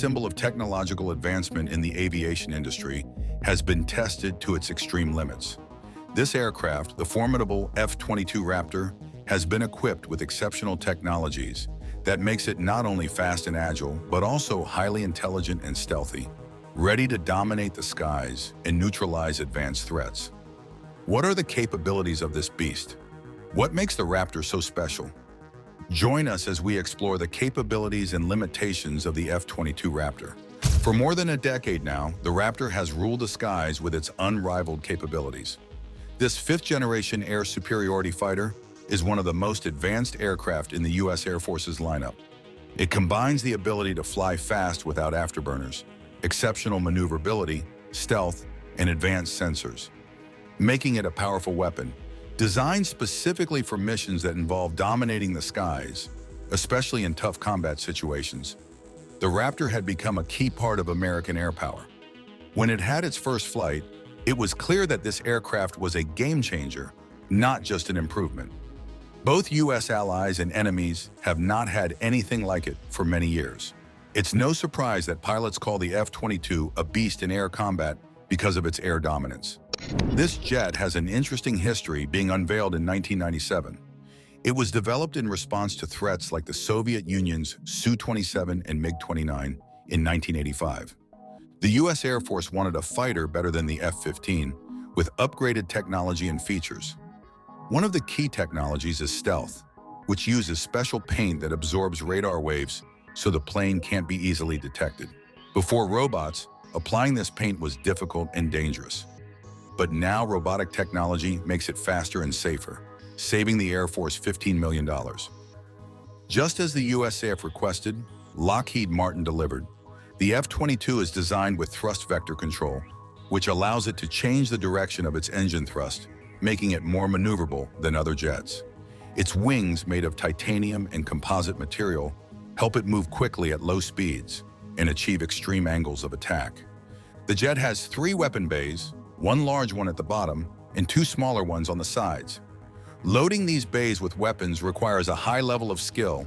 symbol of technological advancement in the aviation industry, has been tested to its extreme limits. This aircraft, the formidable F-22 Raptor, has been equipped with exceptional technologies that makes it not only fast and agile, but also highly intelligent and stealthy, ready to dominate the skies and neutralize advanced threats. What are the capabilities of this beast? What makes the Raptor so special? Join us as we explore the capabilities and limitations of the F-22 Raptor. For more than a decade now, the Raptor has ruled the skies with its unrivaled capabilities. This fifth-generation air superiority fighter is one of the most advanced aircraft in the U.S. Air Force's lineup. It combines the ability to fly fast without afterburners, exceptional maneuverability, stealth, and advanced sensors, making it a powerful weapon. Designed specifically for missions that involve dominating the skies, especially in tough combat situations, the Raptor had become a key part of American air power. When it had its first flight, it was clear that this aircraft was a game-changer, not just an improvement. Both U.S. allies and enemies have not had anything like it for many years. It's no surprise that pilots call the F-22 a beast in air combat because of its air dominance. This jet has an interesting history, being unveiled in 1997. It was developed in response to threats like the Soviet Union's Su-27 and MiG-29 in 1985. The U.S. Air Force wanted a fighter better than the F-15, with upgraded technology and features. One of the key technologies is stealth, which uses special paint that absorbs radar waves so the plane can't be easily detected. Before robots, applying this paint was difficult and dangerous. But now robotic technology makes it faster and safer, saving the Air Force $15 million. Just as the USAF requested, Lockheed Martin delivered. The F-22 is designed with thrust vector control, which allows it to change the direction of its engine thrust, making it more maneuverable than other jets. Its wings, made of titanium and composite material, help it move quickly at low speeds and achieve extreme angles of attack. The jet has 3 weapon bays, one large one at the bottom and 2 smaller ones on the sides. Loading these bays with weapons requires a high level of skill,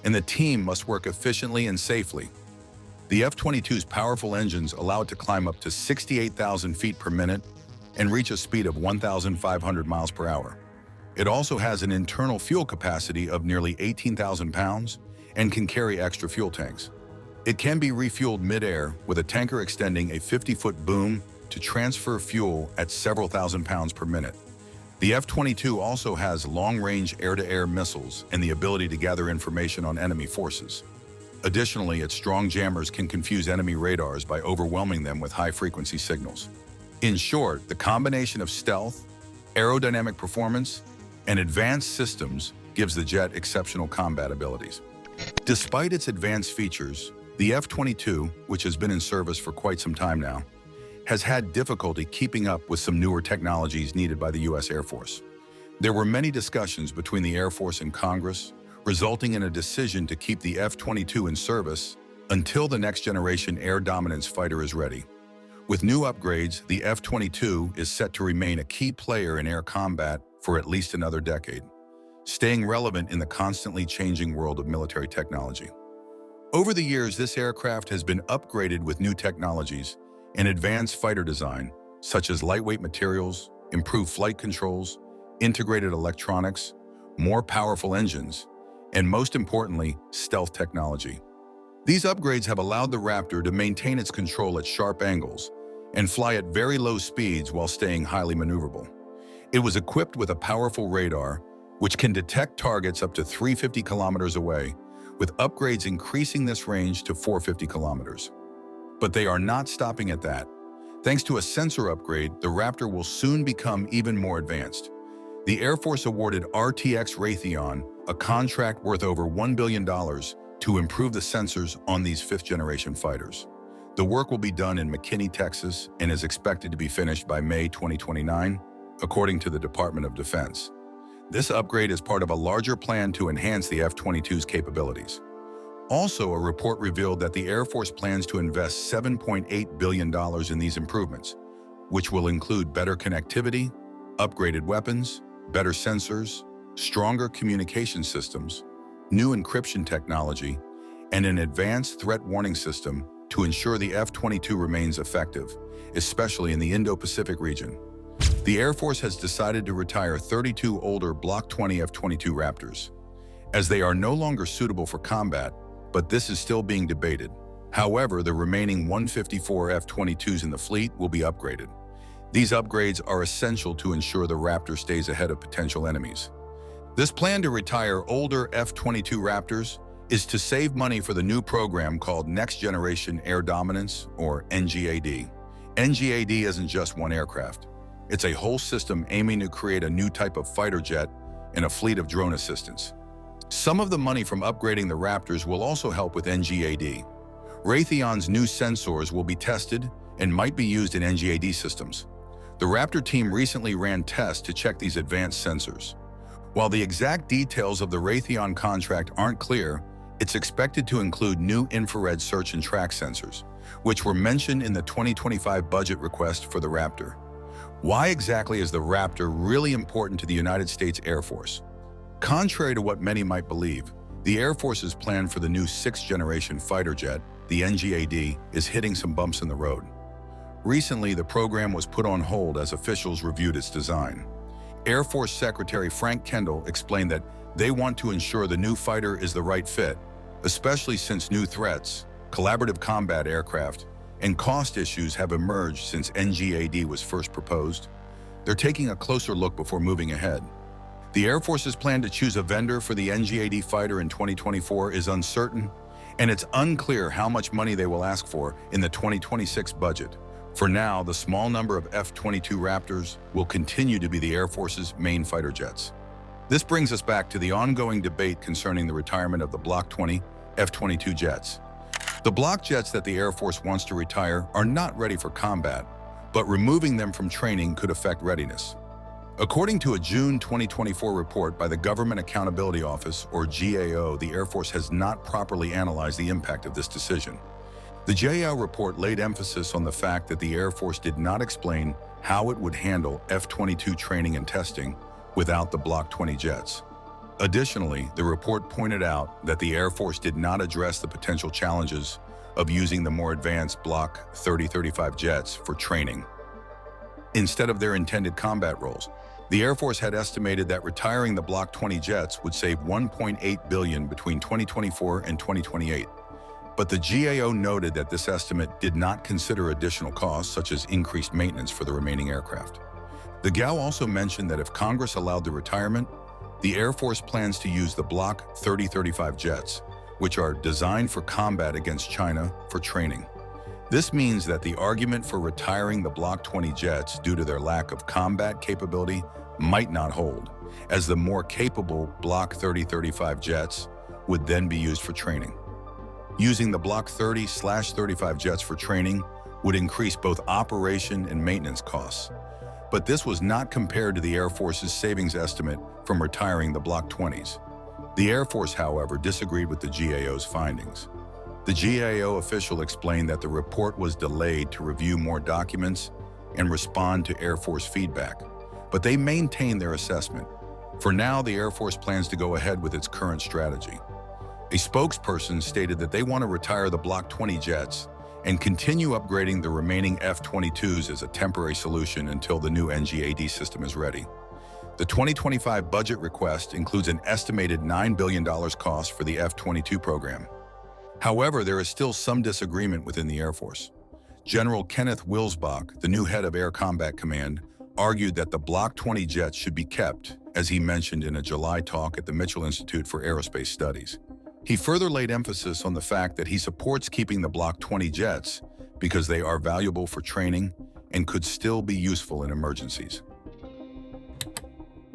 and the team must work efficiently and safely. The F-22's powerful engines allow it to climb up to 68,000 feet per minute and reach a speed of 1,500 miles per hour. It also has an internal fuel capacity of nearly 18,000 pounds and can carry extra fuel tanks. It can be refueled mid-air with a tanker extending a 50-foot boom to transfer fuel at several thousand pounds per minute. The F-22 also has long-range air-to-air missiles and the ability to gather information on enemy forces. Additionally, its strong jammers can confuse enemy radars by overwhelming them with high-frequency signals. In short, the combination of stealth, aerodynamic performance, and advanced systems gives the jet exceptional combat abilities. Despite its advanced features, the F-22, which has been in service for quite some time now, has had difficulty keeping up with some newer technologies needed by the U.S. Air Force. There were many discussions between the Air Force and Congress, resulting in a decision to keep the F-22 in service until the next-generation air dominance fighter is ready. With new upgrades, the F-22 is set to remain a key player in air combat for at least another decade, staying relevant in the constantly changing world of military technology. Over the years, this aircraft has been upgraded with new technologies and advanced fighter design, such as lightweight materials, improved flight controls, integrated electronics, more powerful engines, and most importantly, stealth technology. These upgrades have allowed the Raptor to maintain its control at sharp angles and fly at very low speeds while staying highly maneuverable. It was equipped with a powerful radar, which can detect targets up to 350 kilometers away, with upgrades increasing this range to 450 kilometers. But they are not stopping at that. Thanks to a sensor upgrade, the Raptor will soon become even more advanced. The Air Force awarded RTX Raytheon a contract worth over $1 billion to improve the sensors on these fifth-generation fighters. The work will be done in McKinney, Texas, and is expected to be finished by May 2029, according to the Department of Defense. This upgrade is part of a larger plan to enhance the F-22's capabilities. Also, a report revealed that the Air Force plans to invest $7.8 billion in these improvements, which will include better connectivity, upgraded weapons, better sensors, stronger communication systems, new encryption technology, and an advanced threat warning system to ensure the F-22 remains effective, especially in the Indo-Pacific region. The Air Force has decided to retire 32 older Block 20 F-22 Raptors, as they are no longer suitable for combat, but this is still being debated. However, the remaining 154 F-22s in the fleet will be upgraded. These upgrades are essential to ensure the Raptor stays ahead of potential enemies. This plan to retire older F-22 Raptors is to save money for the new program called Next Generation Air Dominance, or NGAD. NGAD isn't just one aircraft. It's a whole system aiming to create a new type of fighter jet and a fleet of drone assistance. Some of the money from upgrading the Raptors will also help with NGAD. Raytheon's new sensors will be tested and might be used in NGAD systems. The Raptor team recently ran tests to check these advanced sensors. While the exact details of the Raytheon contract aren't clear, it's expected to include new infrared search and track sensors, which were mentioned in the 2025 budget request for the Raptor. Why exactly is the Raptor really important to the United States Air Force? Contrary to what many might believe, the Air Force's plan for the new sixth-generation fighter jet, the NGAD, is hitting some bumps in the road. Recently, the program was put on hold as officials reviewed its design. Air Force Secretary Frank Kendall explained that they want to ensure the new fighter is the right fit, especially since new threats, collaborative combat aircraft, and cost issues have emerged since NGAD was first proposed. They're taking a closer look before moving ahead. The Air Force's plan to choose a vendor for the NGAD fighter in 2024 is uncertain, and it's unclear how much money they will ask for in the 2026 budget. For now, the small number of F-22 Raptors will continue to be the Air Force's main fighter jets. This brings us back to the ongoing debate concerning the retirement of the Block 20 F-22 jets. The block jets that the Air Force wants to retire are not ready for combat, but removing them from training could affect readiness. According to a June 2024 report by the Government Accountability Office, or GAO, the Air Force has not properly analyzed the impact of this decision. The GAO report laid emphasis on the fact that the Air Force did not explain how it would handle F-22 training and testing without the Block 20 jets. Additionally, the report pointed out that the Air Force did not address the potential challenges of using the more advanced Block 30-35 jets for training instead of their intended combat roles. The Air Force had estimated that retiring the Block 20 jets would save $1.8 billion between 2024 and 2028. But the GAO noted that this estimate did not consider additional costs such as increased maintenance for the remaining aircraft. The GAO also mentioned that if Congress allowed the retirement, the Air Force plans to use the Block 30-35 jets, which are designed for combat against China, for training. This means that the argument for retiring the Block 20 jets due to their lack of combat capability might not hold, as the more capable Block 30-35 jets would then be used for training. Using the Block 30/35 jets for training would increase both operation and maintenance costs. But this was not compared to the Air Force's savings estimate from retiring the Block 20s. The Air Force, however, disagreed with the GAO's findings. The GAO official explained that the report was delayed to review more documents and respond to Air Force feedback, but they maintained their assessment. For now, the Air Force plans to go ahead with its current strategy. A spokesperson stated that they want to retire the Block 20 jets and continue upgrading the remaining F-22s as a temporary solution until the new NGAD system is ready. The 2025 budget request includes an estimated $9 billion cost for the F-22 program. However, there is still some disagreement within the Air Force. General Kenneth Wilsbach, the new head of Air Combat Command, argued that the Block 20 jets should be kept, as he mentioned in a July talk at the Mitchell Institute for Aerospace Studies. He further laid emphasis on the fact that he supports keeping the Block 20 jets because they are valuable for training and could still be useful in emergencies.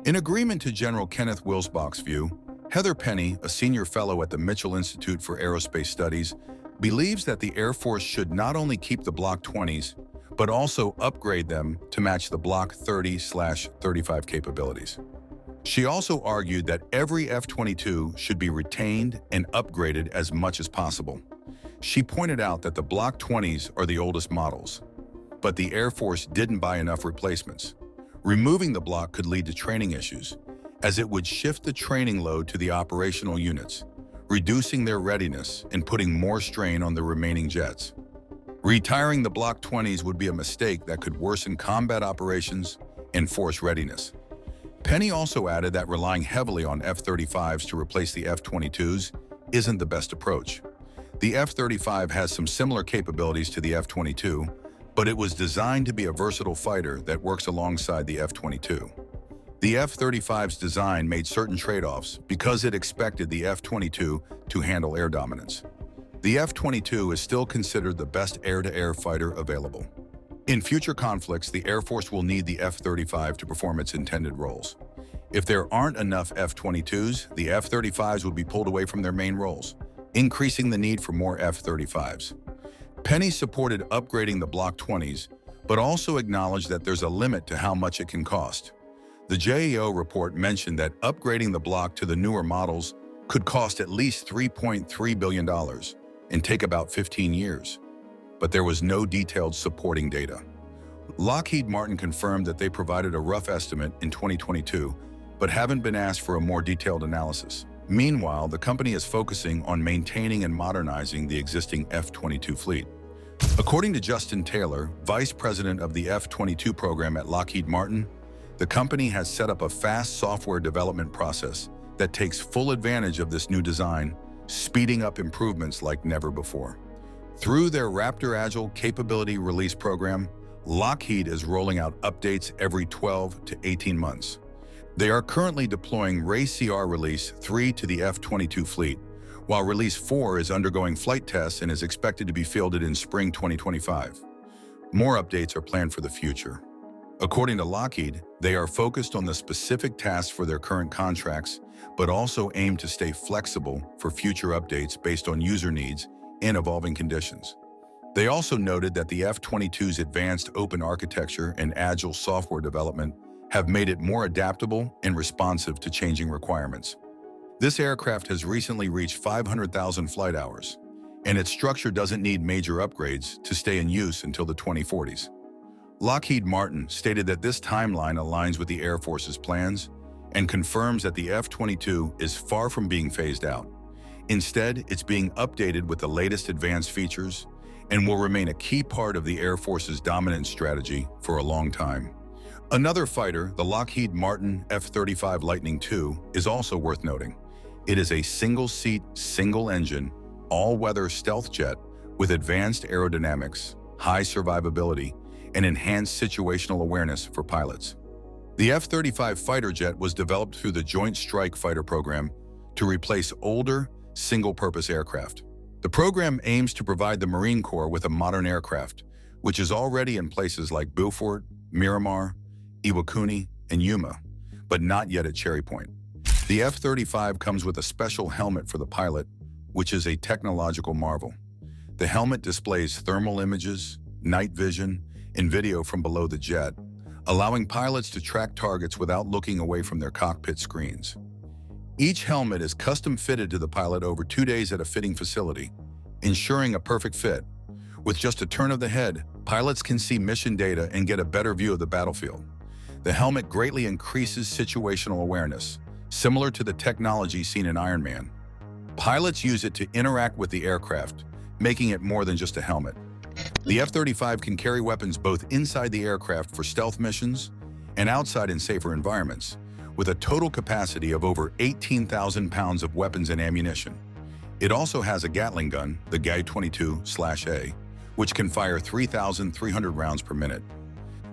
In agreement to General Kenneth Wilsbach's view, Heather Penny, a senior fellow at the Mitchell Institute for Aerospace Studies, believes that the Air Force should not only keep the Block 20s, but also upgrade them to match the Block 30/35 capabilities. She also argued that every F-22 should be retained and upgraded as much as possible. She pointed out that the Block 20s are the oldest models, but the Air Force didn't buy enough replacements. Removing the block could lead to training issues, as it would shift the training load to the operational units, reducing their readiness and putting more strain on the remaining jets. Retiring the Block 20s would be a mistake that could worsen combat operations and force readiness. Penny also added that relying heavily on F-35s to replace the F-22s isn't the best approach. The F-35 has some similar capabilities to the F-22, but it was designed to be a versatile fighter that works alongside the F-22. The F-35's design made certain trade-offs because it expected the F-22 to handle air dominance. The F-22 is still considered the best air-to-air fighter available. In future conflicts, the Air Force will need the F-35 to perform its intended roles. If there aren't enough F-22s, the F-35s will be pulled away from their main roles, increasing the need for more F-35s. Penny supported upgrading the Block 20s, but also acknowledged that there's a limit to how much it can cost. The JAO report mentioned that upgrading the block to the newer models could cost at least $3.3 billion and take about 15 years. But there was no detailed supporting data. Lockheed Martin confirmed that they provided a rough estimate in 2022, but haven't been asked for a more detailed analysis. Meanwhile, the company is focusing on maintaining and modernizing the existing F-22 fleet. According to Justin Taylor, vice president of the F-22 program at Lockheed Martin, the company has set up a fast software development process that takes full advantage of this new design, speeding up improvements like never before. Through their Raptor Agile Capability Release Program, Lockheed is rolling out updates every 12 to 18 months. They are currently deploying RACR Release 3 to the F-22 fleet, while Release 4 is undergoing flight tests and is expected to be fielded in spring 2025. More updates are planned for the future. According to Lockheed, they are focused on the specific tasks for their current contracts, but also aim to stay flexible for future updates based on user needs and evolving conditions. They also noted that the F-22's advanced open architecture and agile software development have made it more adaptable and responsive to changing requirements. This aircraft has recently reached 500,000 flight hours, and its structure doesn't need major upgrades to stay in use until the 2040s. Lockheed Martin stated that this timeline aligns with the Air Force's plans and confirms that the F-22 is far from being phased out. Instead, it's being updated with the latest advanced features and will remain a key part of the Air Force's dominant strategy for a long time. Another fighter, the Lockheed Martin F-35 Lightning II, is also worth noting. It is a single-seat, single-engine, all-weather stealth jet with advanced aerodynamics, high survivability, and enhanced situational awareness for pilots. The F-35 fighter jet was developed through the Joint Strike Fighter program to replace older, single-purpose aircraft. The program aims to provide the Marine Corps with a modern aircraft, which is already in places like Beaufort, Miramar, Iwakuni, and Yuma, but not yet at Cherry Point. The F-35 comes with a special helmet for the pilot, which is a technological marvel. The helmet displays thermal images, night vision, and video from below the jet, allowing pilots to track targets without looking away from their cockpit screens. Each helmet is custom fitted to the pilot over 2 days at a fitting facility, ensuring a perfect fit. With just a turn of the head, pilots can see mission data and get a better view of the battlefield. The helmet greatly increases situational awareness, similar to the technology seen in Iron Man. Pilots use it to interact with the aircraft, making it more than just a helmet. The F-35 can carry weapons both inside the aircraft for stealth missions and outside in safer environments, with a total capacity of over 18,000 pounds of weapons and ammunition. It also has a Gatling gun, the G-22/A, which can fire 3,300 rounds per minute.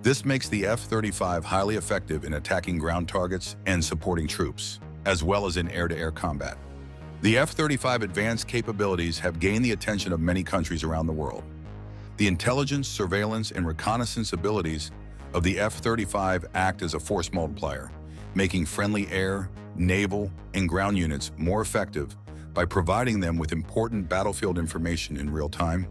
This makes the F-35 highly effective in attacking ground targets and supporting troops, as well as in air-to-air combat. The F-35 advanced capabilities have gained the attention of many countries around the world. The intelligence, surveillance, and reconnaissance abilities of the F-35 act as a force multiplier, making friendly air, naval, and ground units more effective by providing them with important battlefield information in real time.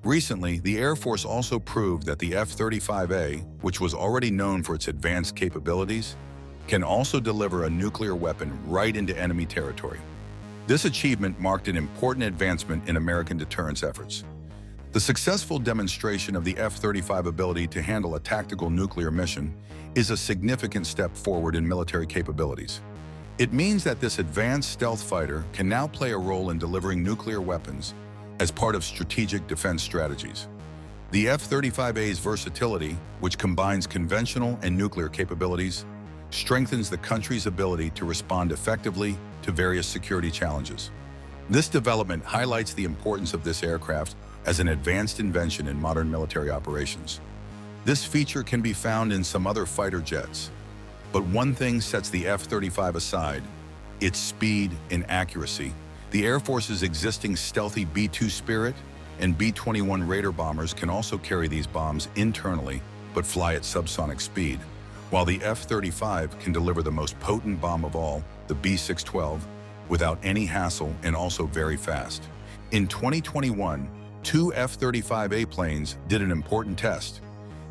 Recently, the Air Force also proved that the F-35A, which was already known for its advanced capabilities, can also deliver a nuclear weapon right into enemy territory. This achievement marked an important advancement in American deterrence efforts. The successful demonstration of the F-35 ability to handle a tactical nuclear mission is a significant step forward in military capabilities. It means that this advanced stealth fighter can now play a role in delivering nuclear weapons as part of strategic defense strategies. The F-35A's versatility, which combines conventional and nuclear capabilities, strengthens the country's ability to respond effectively to various security challenges. This development highlights the importance of this aircraft as an advanced invention in modern military operations. This feature can be found in some other fighter jets, but one thing sets the F-35 aside: its speed and accuracy. The Air Force's existing stealthy B-2 Spirit and B-21 Raider bombers can also carry these bombs internally but fly at subsonic speed, while the F-35 can deliver the most potent bomb of all, the B-612, without any hassle and also very fast. In 2021, 2 F-35A planes did an important test.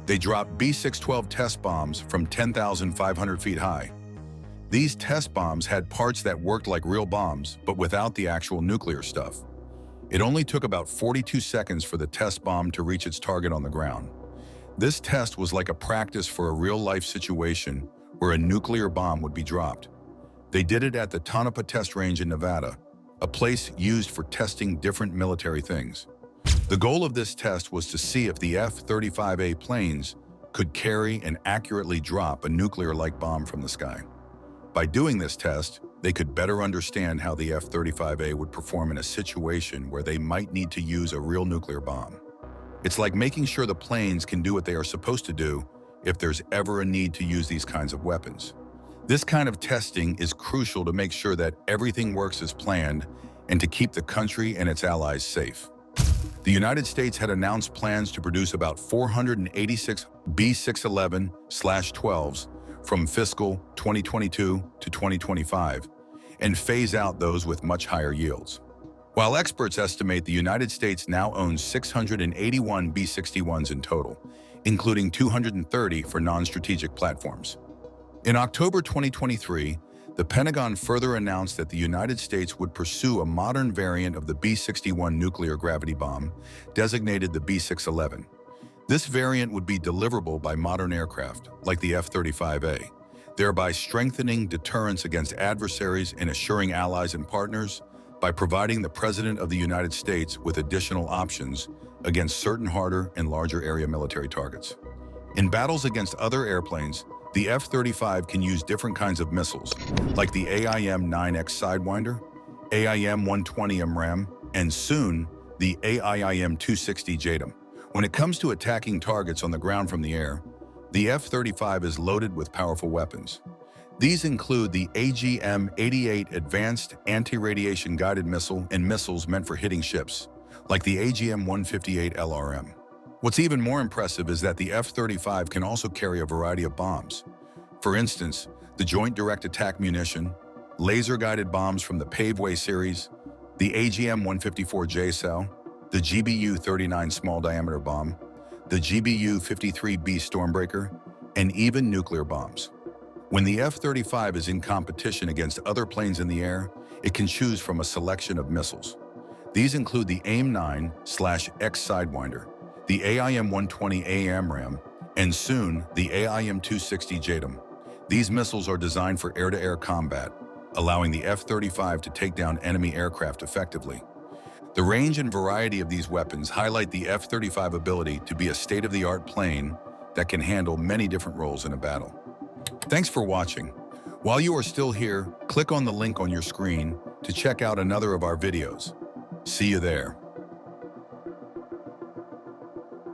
They dropped B-612 test bombs from 10,500 feet high. These test bombs had parts that worked like real bombs, but without the actual nuclear stuff. It only took about 42 seconds for the test bomb to reach its target on the ground. This test was like a practice for a real-life situation where a nuclear bomb would be dropped. They did it at the Tonopah Test Range in Nevada, a place used for testing different military things. The goal of this test was to see if the F-35A planes could carry and accurately drop a nuclear-like bomb from the sky. By doing this test, they could better understand how the F-35A would perform in a situation where they might need to use a real nuclear bomb. It's like making sure the planes can do what they are supposed to do if there's ever a need to use these kinds of weapons. This kind of testing is crucial to make sure that everything works as planned and to keep the country and its allies safe. The United States had announced plans to produce about 486 B-611/12s from fiscal 2022 to 2025 and phase out those with much higher yields. While experts estimate the United States now owns 681 B-61s in total, including 230 for non-strategic platforms. In October 2023, the Pentagon further announced that the United States would pursue a modern variant of the B-61 nuclear gravity bomb, designated the B-611. This variant would be deliverable by modern aircraft, like the F-35A, thereby strengthening deterrence against adversaries and assuring allies and partners by providing the President of the United States with additional options against certain harder and larger area military targets. In battles against other airplanes, the F-35 can use different kinds of missiles, like the AIM-9X Sidewinder, AIM-120 MRAM, and soon, the AIM-260 JATM. When it comes to attacking targets on the ground from the air, the F-35 is loaded with powerful weapons. These include the AGM-88 Advanced Anti-Radiation Guided Missile and missiles meant for hitting ships, like the AGM-158 LRM. What's even more impressive is that the F-35 can also carry a variety of bombs. For instance, the Joint Direct Attack Munition, laser-guided bombs from the Paveway series, the AGM-154 JSOW, the GBU-39 small-diameter bomb, the GBU-53B Stormbreaker, and even nuclear bombs. When the F-35 is in competition against other planes in the air, it can choose from a selection of missiles. These include the AIM-9/X Sidewinder, the AIM-120 AMRAAM, and soon the AIM-260 JATM. These missiles are designed for air-to-air combat, allowing the F-35 to take down enemy aircraft effectively. The range and variety of these weapons highlight the F-35 ability to be a state-of-the-art plane that can handle many different roles in a battle. Thanks for watching. While you are still here, click on the link on your screen to check out another of our videos. See you there.